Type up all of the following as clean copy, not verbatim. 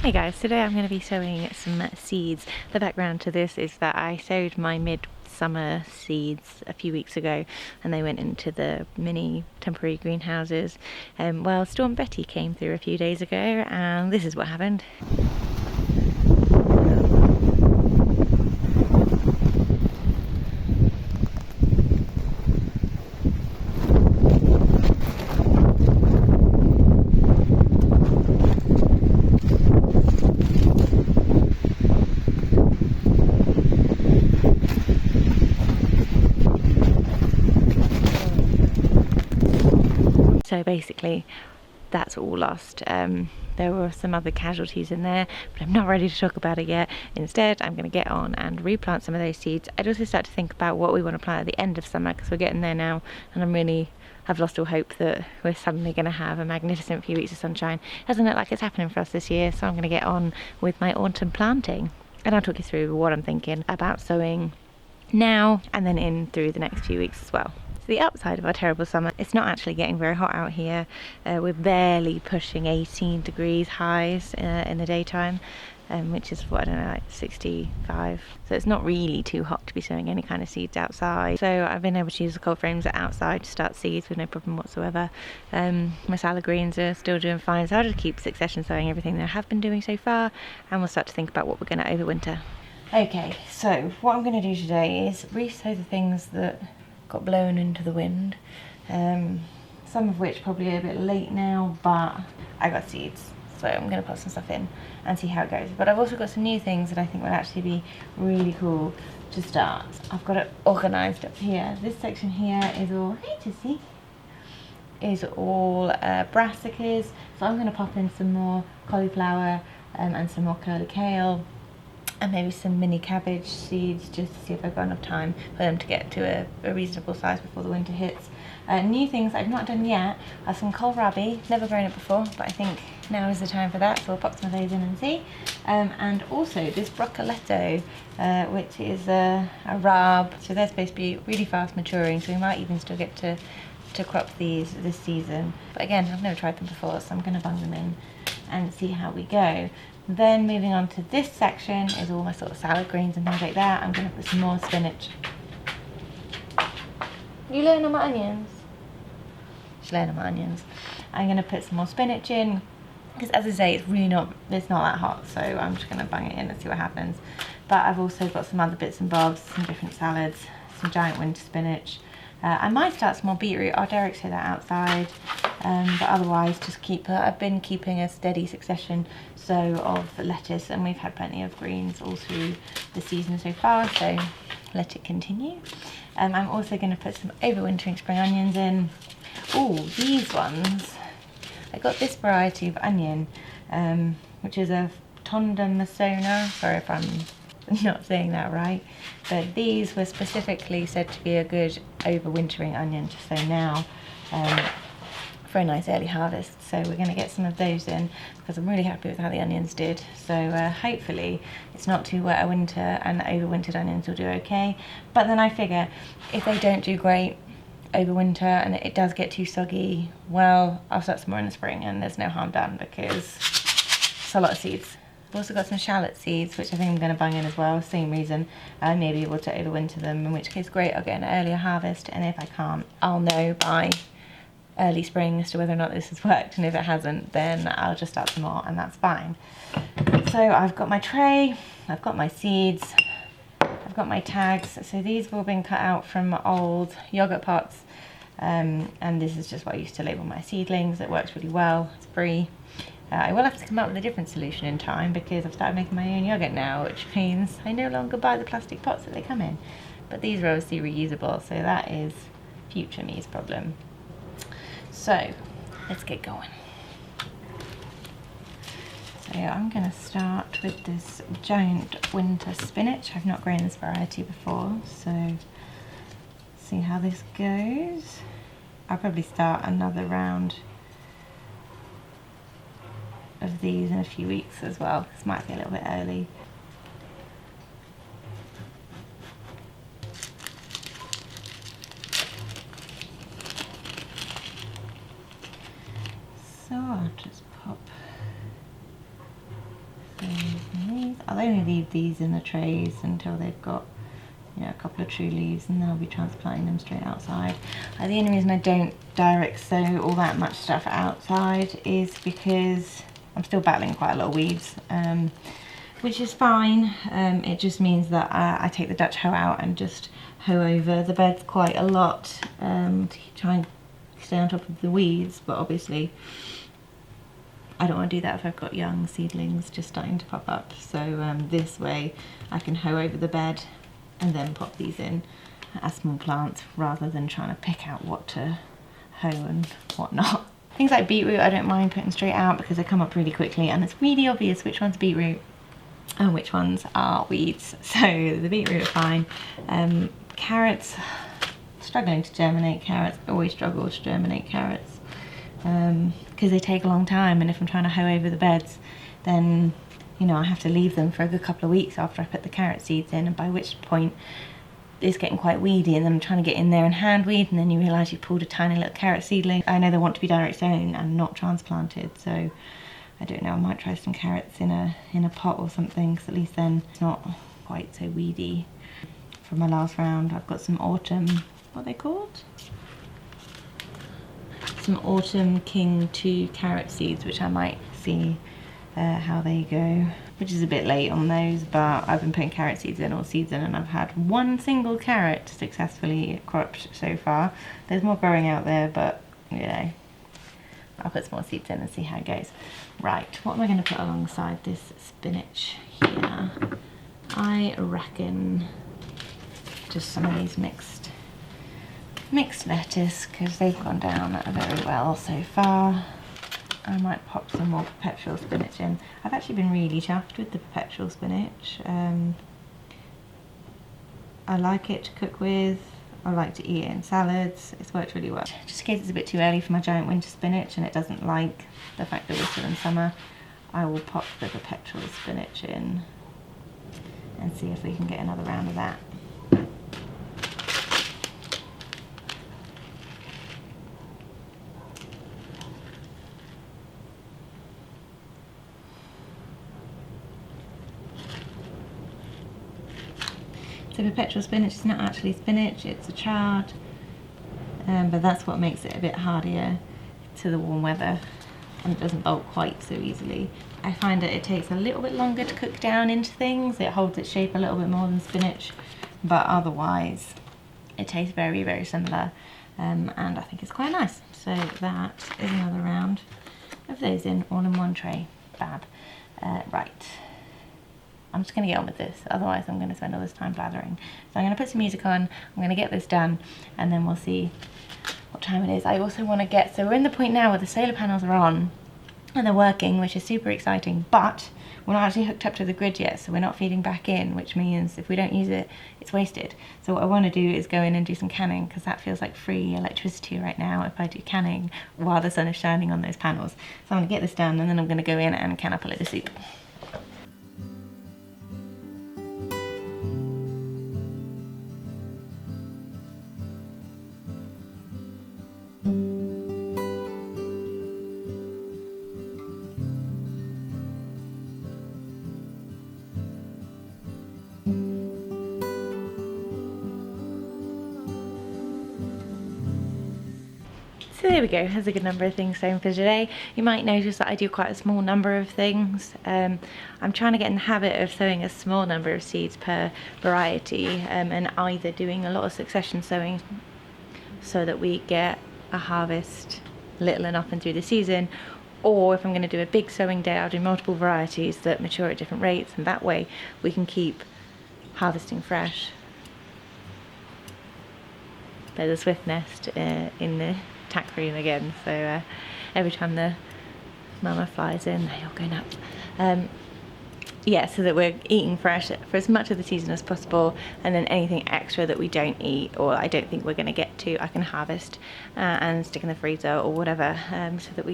Hey guys, today I'm going to be sowing some seeds. The background to this is that I sowed my midsummer seeds a few weeks ago and they went into the mini temporary greenhouses. Well, Storm Betty came through a few days ago and this is what happened. So basically that's all lost. There were some other casualties in there, but I'm not ready to talk about it yet. Instead, I'm going to get on and replant some of those seeds. I'd also start to think about what we want to plant at the end of summer, because we're getting there now, and I've lost all hope that we're suddenly going to have a magnificent few weeks of sunshine. It doesn't look like it's happening for us this year, so I'm going to get on with my autumn planting. And I'll talk you through what I'm thinking about sowing now and then in through the next few weeks as well. The upside of our terrible summer, it's not actually getting very hot out here. We're barely pushing 18 degrees highs in the daytime, which is what, I don't know, like 65. So it's not really too hot to be sowing any kind of seeds outside. So I've been able to use the cold frames outside to start seeds with no problem whatsoever. My salad greens are still doing fine, so I'll just keep succession sowing everything that I have been doing so far, and we'll start to think about what we're going to overwinter. Okay, so what I'm going to do today is re-sow the things that got blown into the wind, some of which probably are a bit late now, but I got seeds, so I'm going to put some stuff in and see how it goes. But I've also got some new things that I think will actually be really cool to start. I've got it organised up here. This section here is all, hey Jessie, is all brassicas, so I'm going to pop in some more cauliflower and some more curly kale, and maybe some mini cabbage seeds, just to see if I've got enough time for them to get to a reasonable size before the winter hits. New things I've not done yet are some kohlrabi. Never grown it before, but I think now is the time for that, so we'll pop some of those in and see. And also this broccoletto, which is a rab, so they're supposed to be really fast maturing, so we might even still get to crop these this season. But again, I've never tried them before, so I'm going to bung them in and see how we go. Then moving on to this section is all my sort of salad greens and things like that. I'm going to put some more spinach. You learn on my onions? She's learning on my onions. I'm going to put some more spinach in, because as I say, it's not that hot, so I'm just going to bung it in and see what happens. But I've also got some other bits and bobs, some different salads, some giant winter spinach. I might start some more beetroot. I'll Derek say that outside, but otherwise just I've been keeping a steady succession of lettuce, and we've had plenty of greens all through the season so far, so let it continue. I'm also going to put some overwintering spring onions in. Oh, these ones, I got this variety of onion, which is a Tonda Masona. Sorry if I'm not saying that right, but these were specifically said to be a good overwintering onion to sow now for a nice early harvest. So we're going to get some of those in, because I'm really happy with how the onions did. So hopefully it's not too wet a winter and the overwintered onions will do okay. But then I figure if they don't do great over winter and it does get too soggy, well, I'll start some more in the spring and there's no harm done, because it's a lot of seeds. I've also got some shallot seeds, which I think I'm going to bung in as well, same reason. I may be able to overwinter them, in which case great, I'll get an earlier harvest, and if I can't, I'll know by early spring as to whether or not this has worked, and if it hasn't, then I'll just start some more and that's fine. So I've got my tray, I've got my seeds, I've got my tags. So these have all been cut out from old yogurt pots, and this is just what I used to label my seedlings. It works really well, it's free. I will have to come up with a different solution in time, because I've started making my own yogurt now, which means I no longer buy the plastic pots that they come in. But these are obviously reusable, so that is future me's problem. So let's get going. So I'm going to start with this giant winter spinach. I've not grown this variety before, so see how this goes. I'll probably start another round of these in a few weeks as well. This might be a little bit early. So I'll just pop I'll only leave these in the trays until they've got, you know, a couple of true leaves, and then I'll be transplanting them straight outside. The only reason I don't direct sow all that much stuff outside is because I'm still battling quite a lot of weeds, which is fine. It just means that I take the Dutch hoe out and just hoe over the beds quite a lot to try and stay on top of the weeds, but obviously I don't want to do that if I've got young seedlings just starting to pop up. So this way I can hoe over the bed and then pop these in as small plants, rather than trying to pick out what to hoe and what not. Things like beetroot I don't mind putting straight out because they come up really quickly, and it's really obvious which one's beetroot and which ones are weeds. So the beetroot are fine. Carrots, struggling to germinate carrots. I always struggle to germinate carrots because they take a long time, and if I'm trying to hoe over the beds, then, you know, I have to leave them for a good couple of weeks after I put the carrot seeds in, and by which point it's getting quite weedy, and then I'm trying to get in there and hand weed, and then you realise you've pulled a tiny little carrot seedling. I know they want to be direct sown and not transplanted, so I don't know, I might try some carrots in a pot or something, because at least then it's not quite so weedy. For my last round I've got some autumn, what are they called? Some autumn King 2 carrot seeds, which I might see how they go, which is a bit late on those, but I've been putting carrot seeds in all season, and I've had one single carrot successfully cropped so far. There's more growing out there, but you know, I'll put some more seeds in and see how it goes. Right, what am I going to put alongside this spinach here? I reckon just some of these mixed lettuce, because they've gone down very well so far. I might pop some more perpetual spinach in. I've actually been really chuffed with the perpetual spinach. I like it to cook with. I like to eat it in salads. It's worked really well. Just in case it's a bit too early for my giant winter spinach and it doesn't like the fact that we're still in summer, I will pop the perpetual spinach in and see if we can get another round of that. So perpetual spinach is not actually spinach, it's a chard, but that's what makes it a bit hardier to the warm weather, and it doesn't bulk quite so easily. I find that it takes a little bit longer to cook down into things. It holds its shape a little bit more than spinach, but otherwise it tastes very, very similar, and I think it's quite nice. So that is another round of those in, all in one tray. Fab. Right. I'm just going to get on with this, otherwise I'm going to spend all this time blathering. So I'm going to put some music on, I'm going to get this done, and then we'll see what time it is. I also want to get, so we're in the point now where the solar panels are on and they're working, which is super exciting, but we're not actually hooked up to the grid yet, so we're not feeding back in, which means if we don't use it, it's wasted. So what I want to do is go in and do some canning, because that feels like free electricity right now if I do canning while the sun is shining on those panels. So I'm going to get this done, and then I'm going to go in and can up a load of soup. So there we go, there's a good number of things sown for today. You might notice that I do quite a small number of things. I'm trying to get in the habit of sowing a small number of seeds per variety, and either doing a lot of succession sowing so that we get a harvest little and often through the season, or if I'm going to do a big sowing day, I'll do multiple varieties that mature at different rates, and that way we can keep harvesting fresh. There's a swift nest in the tack room again, so every time the mama flies in they all go nuts. Yeah, so that we're eating fresh for as much of the season as possible, and then anything extra that we don't eat or I don't think we're going to get to, I can harvest and stick in the freezer or whatever, so that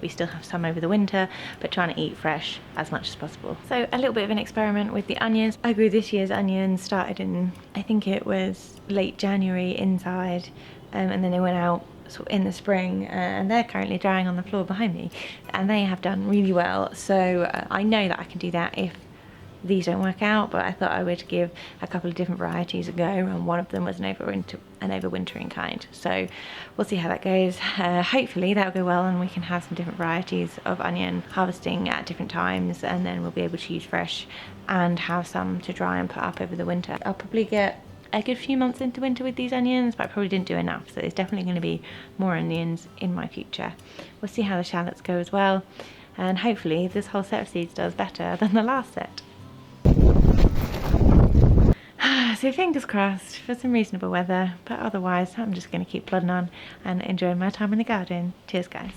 we still have some over the winter, but trying to eat fresh as much as possible. So a little bit of an experiment with the onions. I grew this year's onions, started in, I think it was late January inside, and then they went out sort of in the spring, and they're currently drying on the floor behind me, and they have done really well. So I know that I can do that if these don't work out, but I thought I would give a couple of different varieties a go, and one of them was an overwintering kind. So we'll see how that goes. Hopefully that'll go well and we can have some different varieties of onion harvesting at different times, and then we'll be able to use fresh and have some to dry and put up over the winter. I'll probably get a good few months into winter with these onions, but I probably didn't do enough, so there's definitely going to be more onions in my future. We'll see how the shallots go as well, and hopefully this whole set of seeds does better than the last set. So fingers crossed for some reasonable weather, but otherwise I'm just going to keep plodding on and enjoying my time in the garden. Cheers guys.